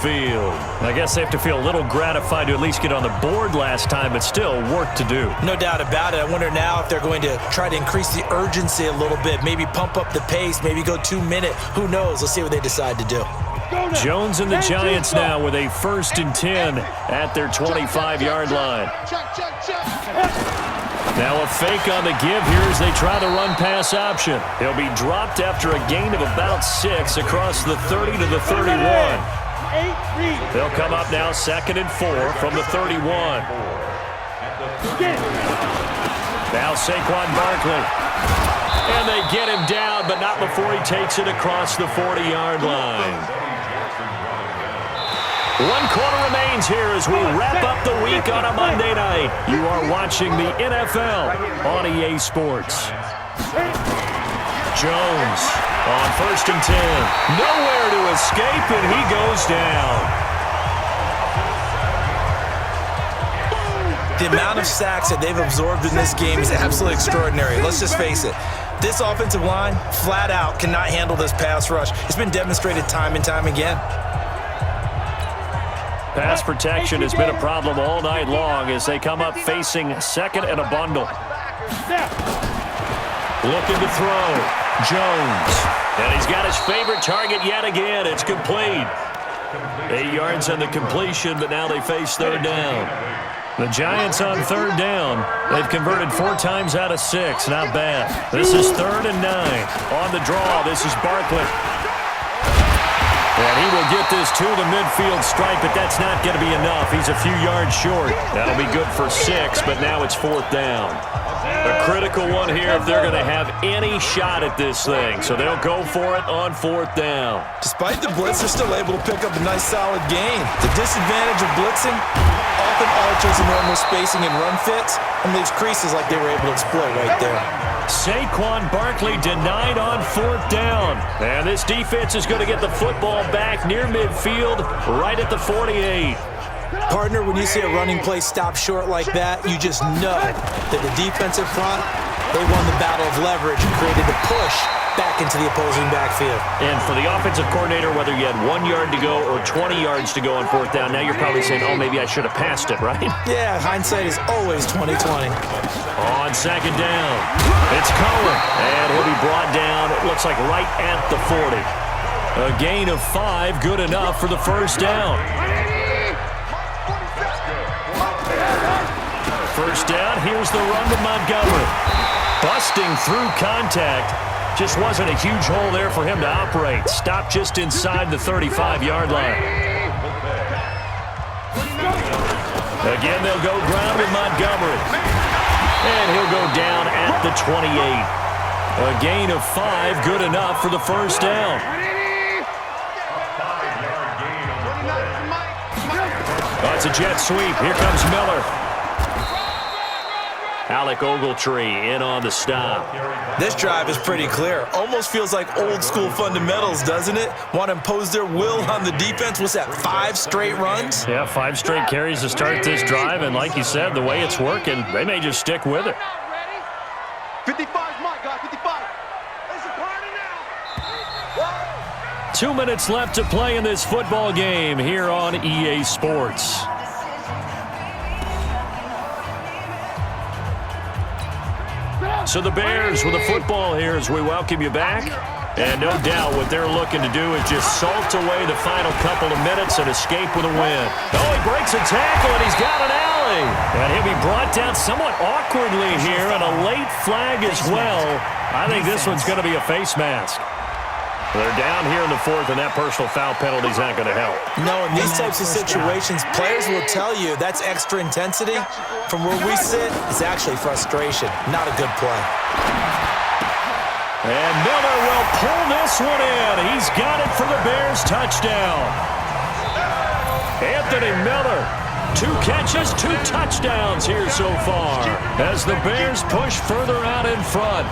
midfield. I guess they have to feel a little gratified to at least get on the board last time, but still work to do. No doubt about it. I wonder now if they're going to try to increase the urgency a little bit, maybe pump up the pace, maybe go 2 minute. Who knows? Let's see what they decide to do. Jones and the Giants now with a 1st and 10 at their 25-yard line. Now a fake on the give here as they try the run-pass option. He'll be dropped after a gain of about 6 across the 30 to the 31. They'll come up now 2nd and 4 from the 31. Now Saquon Barkley. And they get him down, but not before he takes it across the 40-yard line. 1 quarter remains here as we wrap up the week on a Monday night. You are watching the NFL on EA Sports. Jones on 1st and 10. Nowhere to escape, and he goes down. The amount of sacks that they've absorbed in this game is absolutely extraordinary. Let's just face it. This offensive line, flat out, cannot handle this pass rush. It's been demonstrated time and time again. Pass protection has been a problem all night long as they come up facing 2nd and a bundle. Looking to throw. Jones. And he's got his favorite target yet again. It's complete. 8 yards on the completion, but now they face 3rd down. The Giants on 3rd down. They've converted 4 times out of 6. Not bad. This is 3rd and 9. On the draw, this is Barkley. And he will get this to the midfield stripe, but that's not going to be enough. He's a few yards short. That'll be good for 6, but now it's 4th down. A critical one here if they're going to have any shot at this thing. So they'll go for it on 4th down. Despite the blitz, they're still able to pick up a nice solid gain. The disadvantage of blitzing often alters the normal spacing and run fits and leaves creases like they were able to exploit right there. Saquon Barkley denied on 4th down. And this defense is going to get the football back near midfield, right at the 48. Partner, when you see a running play stop short like that, you just know that the defensive front, they won the battle of leverage and created the push back into the opposing backfield. And for the offensive coordinator, whether you had 1 yard to go or 20 yards to go on 4th down, now you're probably saying, oh, maybe I should have passed it, right? Yeah, hindsight is always 20/20. On 2nd down, it's Cohen, and he'll be brought down, it looks like right at the 40. A gain of 5, good enough for the 1st down. 1st down, here's the run to Montgomery. Busting through contact. Just wasn't a huge hole there for him to operate. Stopped just inside the 35-yard line. Again, they'll go ground with Montgomery. And he'll go down at the 28. A gain of 5, good enough for the 1st down. Oh, it's a jet sweep. Here comes Miller. Alec Ogletree in on the stop. This drive is pretty clear. Almost feels like old school fundamentals, doesn't it? Want to impose their will on the defense. What's that, 5 straight runs? Yeah, 5 straight carries to start this drive. And like you said, the way it's working, they may just stick with it. 55's my guy, 55. It's a party now. 2 minutes left to play in this football game here on EA Sports. So the Bears with the football here as we welcome you back. And no doubt what they're looking to do is just salt away the final couple of minutes and escape with a win. Oh, he breaks a tackle and he's got an alley. And he'll be brought down somewhat awkwardly here and a late flag as well. I think this one's going to be a face mask. They're down here in the 4th, and that personal foul penalty is not going to help. No, in these types of situations, players will tell you that's extra intensity. From where we sit, it's actually frustration. Not a good play. And Miller will pull this one in. He's got it for the Bears touchdown. Anthony Miller, 2 catches, 2 touchdowns here so far as the Bears push further out in front.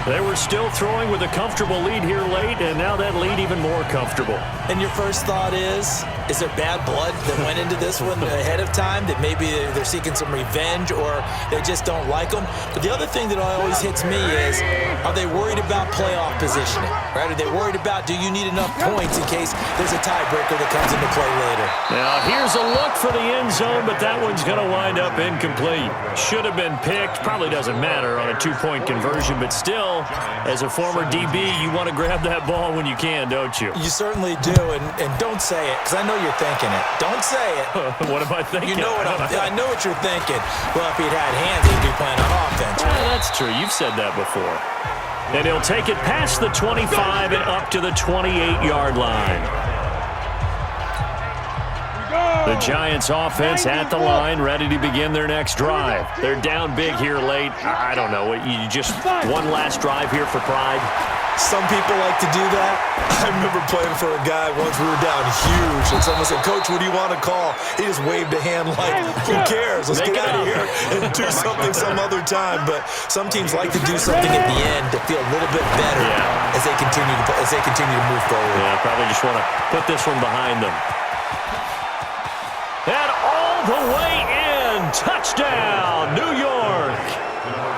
They were still throwing with a comfortable lead here late, and now that lead even more comfortable. And your first thought is there bad blood that went into this one ahead of time, that maybe they're seeking some revenge or they just don't like them? But the other thing that always hits me is, are they worried about playoff positioning? Right? Are they worried about, do you need enough points in case there's a tiebreaker that comes into play later? Now, here's a look for the end zone, but that one's going to wind up incomplete. Should have been picked. Probably doesn't matter on a two-point conversion, but still, as a former DB, you want to grab that ball when you can, don't you? You certainly do, and don't say it, because I know you're thinking it. Don't say it. What am I thinking? You know what I know what you're thinking. Well, if he'd had hands, he'd be playing on offense. Well, that's true. You've said that before. And he'll take it past the 25 and up to the 28-yard line. The Giants offense at the line, ready to begin their next drive. They're down big here late. I don't know. You just one last drive here for pride. Some people like to do that. I remember playing for a guy once. We were down huge, and someone said, "Coach, what do you want to call?" He just waved a hand like, "Who cares? Let's get out of here and do something some other time." But some teams like to do something at the end to feel a little bit better as they continue to move forward. Yeah, probably just want to put this one behind them. And all the way in, touchdown, New York.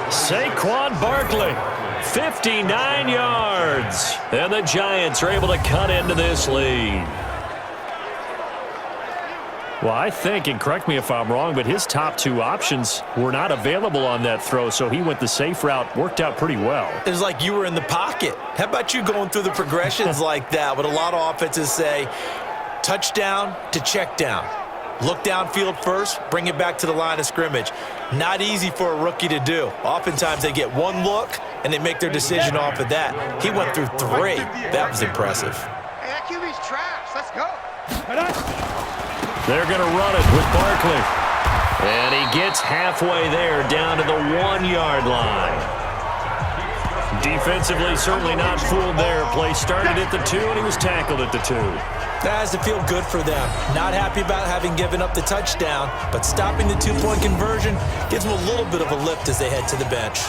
Saquon Barkley, 59 yards. And the Giants are able to cut into this lead. Well, I think, and correct me if I'm wrong, but his top two options were not available on that throw, so he went the safe route, worked out pretty well. It was like you were in the pocket. How about you going through the progressions like that? What a lot of offenses say, touchdown to check down. Look downfield first, bring it back to the line of scrimmage. Not easy for a rookie to do. Oftentimes they get one look, and they make their decision off of that. He went through three. That was impressive. Hey, that QB's trash. Let's go. They're going to run it with Barkley. And he gets halfway there, down to the 1-yard line. Defensively, certainly not fooled there. Play started at the 2, and he was tackled at the 2. That has to feel good for them. Not happy about having given up the touchdown, but stopping the 2-point conversion gives them a little bit of a lift as they head to the bench.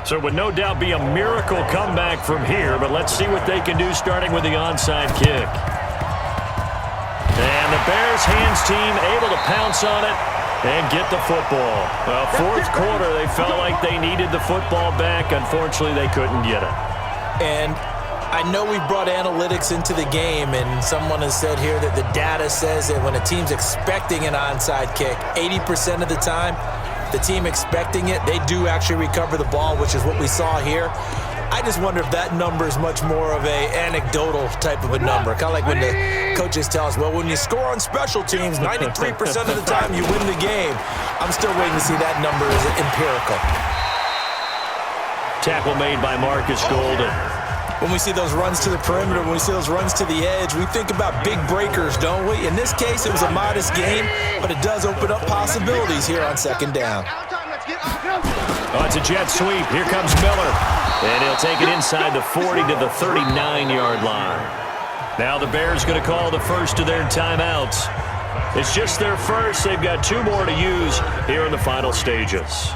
So it would no doubt be a miracle comeback from here, but let's see what they can do starting with the onside kick. And the Bears hands team able to pounce on it and get the football. Well, fourth quarter, they felt like they needed the football back. Unfortunately, they couldn't get it. And I know we brought analytics into the game, and someone has said here that the data says that when a team's expecting an onside kick, 80% of the time, the team expecting it, they do actually recover the ball, which is what we saw here. I just wonder if that number is much more of a anecdotal type of a number. Kind of like when the coaches tell us, well, when you score on special teams, 93% of the time you win the game. I'm still waiting to see that number as empirical. Tackle made by Marcus Golden. When we see those runs to the perimeter, when we see those runs to the edge, we think about big breakers, don't we? In this case, it was a modest game, but it does open up possibilities here on second down. Oh, it's a jet sweep. Here comes Miller. And he'll take it inside the 40 to the 39-yard line. Now the Bears going to call the first of their timeouts. It's just their first. They've got 2 more to use here in the final stages.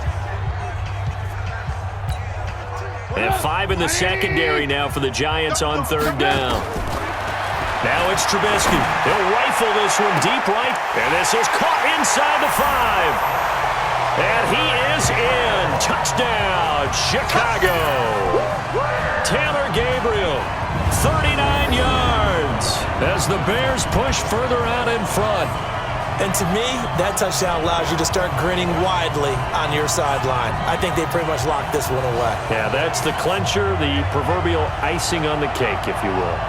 And 5 in the secondary now for the Giants on third down. Now it's Trubisky. He'll rifle this one deep right. And this is caught inside the 5. And he is in. Touchdown, Chicago. Taylor Gabriel, 39 yards as the Bears push further out in front. And to me, that touchdown allows you to start grinning widely on your sideline. I think they pretty much locked this one away. Yeah, that's the clincher, the proverbial icing on the cake, if you will.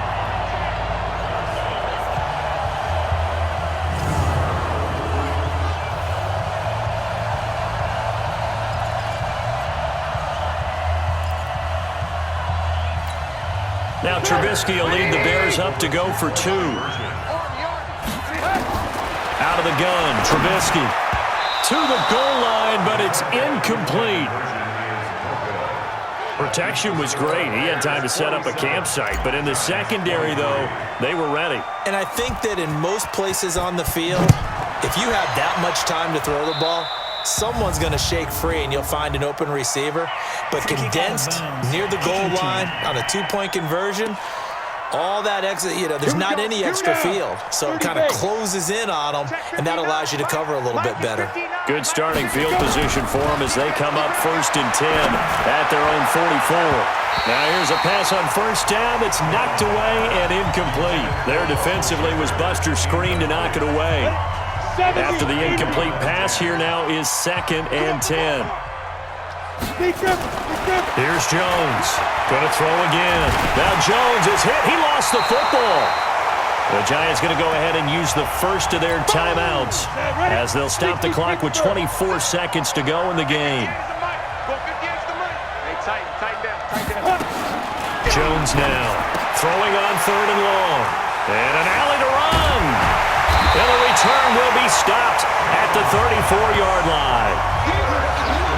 Now Trubisky will lead the Bears up to go for 2. Out of the gun, Trubisky to the goal line, but it's incomplete. Protection was great. He had time to set up a campsite, but in the secondary, though, they were ready. And I think that in most places on the field, if you have that much time to throw the ball, someone's going to shake free and you'll find an open receiver. But condensed near the goal line on a two-point conversion, all that extra, there's not any extra field. So it kind of closes in on them, and that allows you to cover a little bit better. Good starting field position for them as they come up 1st and 10 at their own 44. Now here's a pass on first down that's knocked away and incomplete. There defensively was Buster screen to knock it away. After the incomplete pass, here now is 2nd and 10. Here's Jones. Going to throw again. Now Jones is hit. He lost the football. The Giants going to go ahead and use the first of their timeouts as they'll stop the clock with 24 seconds to go in the game. Jones now throwing on 3rd and long. And an alley to run. And the return will be stopped at the 34-yard line.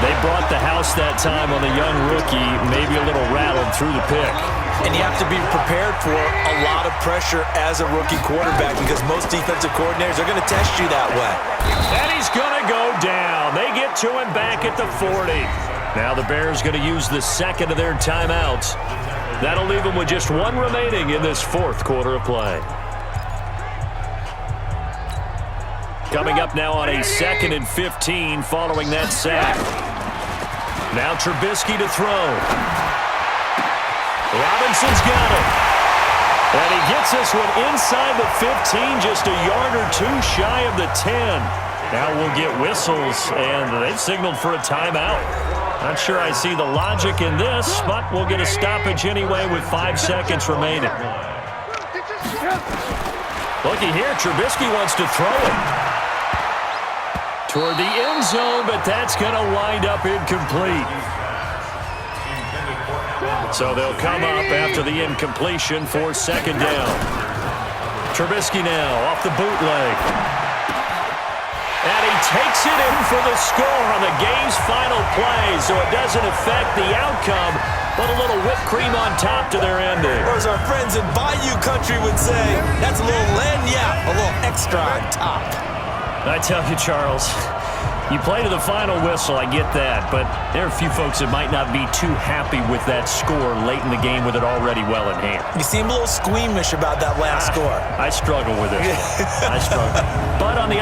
They brought the house that time on the young rookie, maybe a little rattled through the pick. And you have to be prepared for a lot of pressure as a rookie quarterback because most defensive coordinators are going to test you that way. And he's going to go down. They get to him back at the 40. Now the Bears going to use the second of their timeouts. That'll leave them with just one remaining in this 4th quarter of play. Coming up now on a 2nd and 15 following that sack. Now Trubisky to throw. Robinson's got it. And he gets this one inside the 15, just a yard or two shy of the 10. Now we'll get whistles, and they've signaled for a timeout. Not sure I see the logic in this, but we'll get a stoppage anyway with 5 seconds remaining. Looky here, Trubisky wants to throw it toward the end zone, but that's going to wind up incomplete. So they'll come up after the incompletion for 2nd down. Trubisky now off the bootleg. And he takes it in for the score on the game's final play, so it doesn't affect the outcome, but a little whipped cream on top to their ending. Or as our friends in Bayou Country would say, that's a little lagniappe, a little extra on top. I tell you, Charles, you play to the final whistle, I get that, but there are a few folks that might not be too happy with that score late in the game with it already well in hand. You seem a little squeamish about that last score. I struggle with it. I struggle. But on the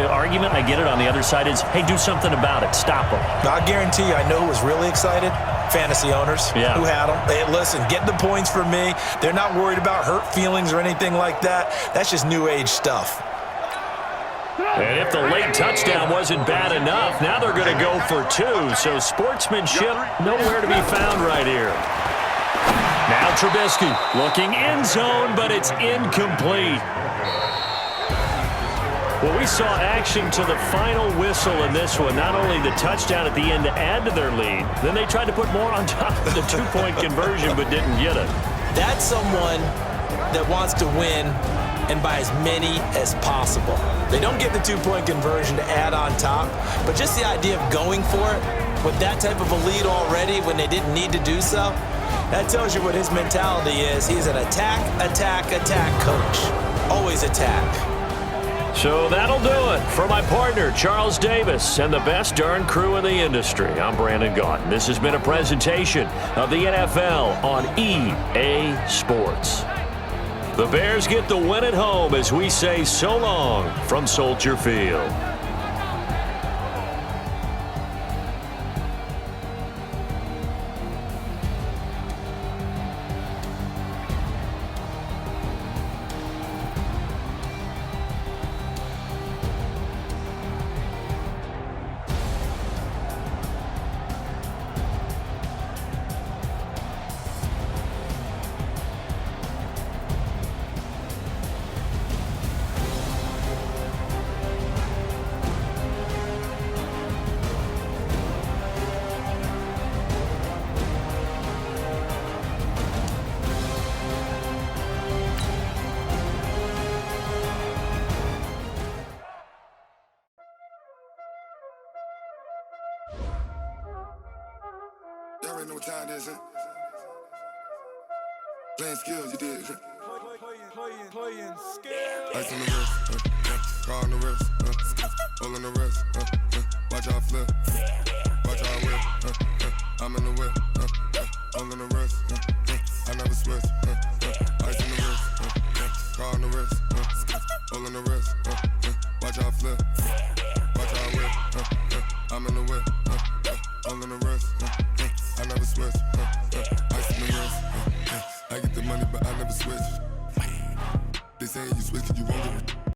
argument, I get it, on the other side is, hey, do something about it. Stop them. I guarantee you, I know who was really excited. Fantasy owners who had them. Hey, listen, get the points for me. They're not worried about hurt feelings or anything like that. That's just new age stuff. And if the late touchdown wasn't bad enough, now they're going to go for 2. So sportsmanship nowhere to be found right here. Now Trubisky looking end zone, but it's incomplete. Well, we saw action to the final whistle in this one. Not only the touchdown at the end to add to their lead, then they tried to put more on top of the 2-point conversion but didn't get it. That's someone that wants to win and by as many as possible. They don't get the 2-point conversion to add on top, but just the idea of going for it with that type of a lead already when they didn't need to do so, that tells you what his mentality is. He's an attack, attack, attack coach. Always attack. So that'll do it for my partner, Charles Davis, and the best darn crew in the industry. I'm Brandon Gaudin. This has been a presentation of the NFL on EA Sports. The Bears get the win at home as we say so long from Soldier Field. Y'all already know what time it is, huh? Playing skills, you did. Playing skills. Ice on the wrist, car on the wrist, all on the wrist, Watch how I flip. Watch how I whip. I'm in the whip. All in the wrist. I never switch. Ice in the wrist. Car on the wrist. All in the wrist.